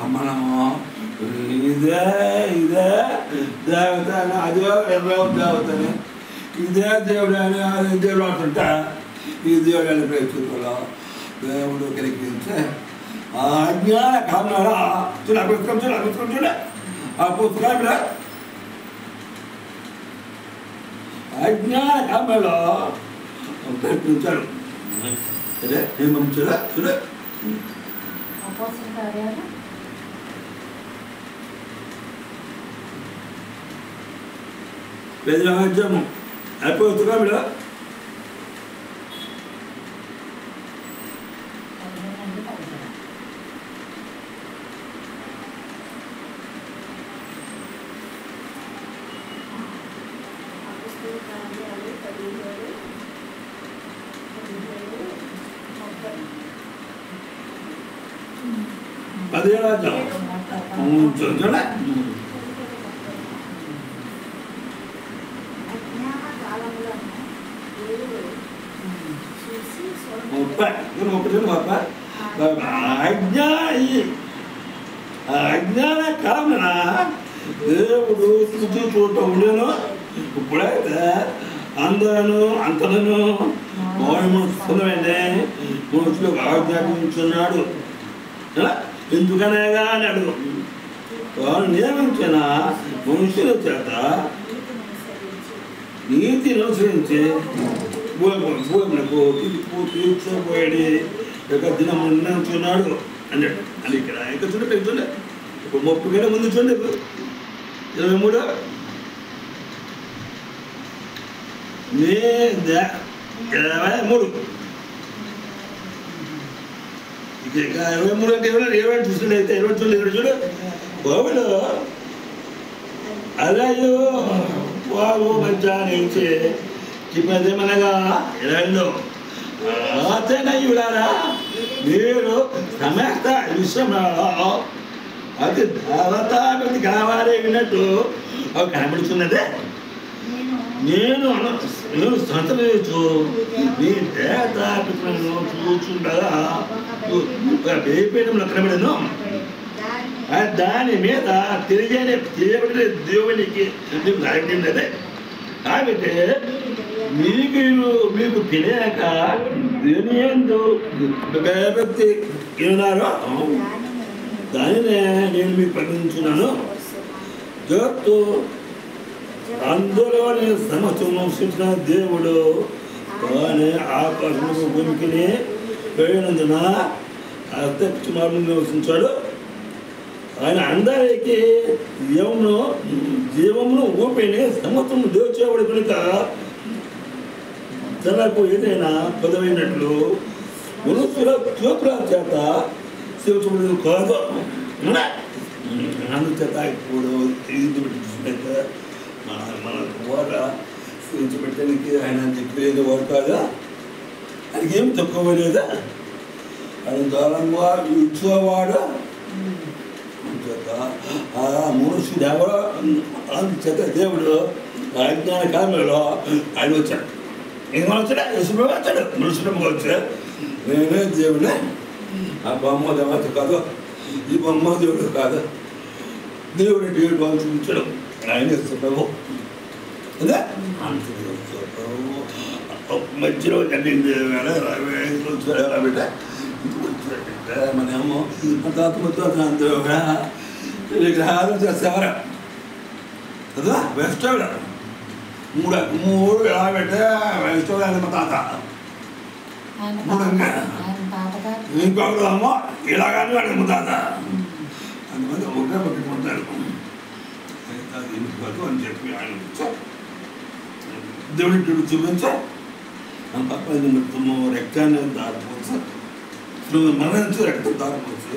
మనము ఇదే ఇదే దేవత అదే దేవతని ఇదే దేవుడు అని అదే దేవుడు అంటుంటా ఈ దేవుడు అని ప్రయత్నించాలో దేవుడు కలిగించే ఆ అజ్ఞాన కామరా చూడ పుస్తకం చూడ పుస్తకం చూడ ఆ పుస్తకం అజ్ఞాన కామలో ప్రయత్నించాడు అదే ఏమం చూడ చూడ Vedremo e poi troviamo Padre già un giorno అజ్ఞాన కామన దేవుడు స్థుతి చూడటం ఉండేను ఇప్పుడైతే అందరూ అంతలను మౌనముండే మనుషులు ఆజ్ఞాపించున్నాడు ఎందుకనగా అన్నాడు వారు నియమించిన మనుషుల చేత నీతిని అనుసరించి భూములకు తీర్చబోయాడు యొక్క దినం నిర్ణయించున్నాడు అన్నాడు అని ఇక్కడ ఇంకా చూడండి చూడండి ఇప్పుడు 30 గంటల ముందు చూడండి 23 మే 23 ఇక 23 అంటే ఏమైనా చూస్తుండే అయితే 22 ఇక్కడ చూడు బాబులు అలాయో వారు మంచి చెప్పేదేమనగా రెండు అతనయ్యులారా మీరు సమస్త విషయంలో అది దేవతాభివృద్ధి కావాలి విన్నట్టు కనబడుతున్నదే నేను సంతరించు నీ దేవతాభివృద్ధులను చూచుండగా బేపీఠంలో కనబడను దాని మీద తెలియబడిన దేవునికి రాయబడినదే కాబట్టి మీకు తెలియక దేనియందు భక్తి విన్నారో దానినే నేను మీకు ప్రకటించున్నాను జగత్తు అందులోని సమస్యను సృష్టించిన దేవుడు తానే ఆకాశము భూమికి పోయినందున అధ్యక్ష మార్గం నివసించాడు ఆయన అందరికీ జీవమును ఊపిని సమత్వము దోచేవాడు కనుక తనకు ఏదైనా పదమైనట్లు మనుషుల చూపుల చేత శివచుడు కాదు అందుచేత ఇప్పుడు ఇది చూసినట్టు మన ద్వారా శివించబెట్టడానికి ఆయన చెప్పేది వాడు కాదా ఆయనకి ఏం తక్కువ లేదా ఆయన దూరంగా ఇచ్చేవాడు మనుషుడు ఎవరో అందుచేత దేవుడు అజ్ఞాన కాలంలో ఆయన వచ్చాడు ఏమని వచ్చాడు యశుభ వచ్చాడు మనుషుడు వచ్చాడు నేనే దేవుడే ఆ బొమ్మ దేవత కాదు ఈ బొమ్మ దేవుడు కాదు దేవుడు దేవుడు బాగా చూపించాడు ఆయన ప్రభు అదే మధ్యలో జరిగింది బిడ్డ మనము ఆత్మత్వంగా విగ్రహాలు చేసేవారు కదా వెస్టోడ మూడు ఎలా పెట్టే వెస్టోడ మా తాత మూడంగా ఇంకొకడు అమ్మో ఇలాగానే వాడు మా తాత అందుమంది ఒకటే పట్టుకుంటారు అని చెప్పి ఆయన దేవుడి చూపించా పక్కన మొత్తము రక్తాన్ని దారిపోవచ్చు మరణించి రక్తం దారిపోవచ్చు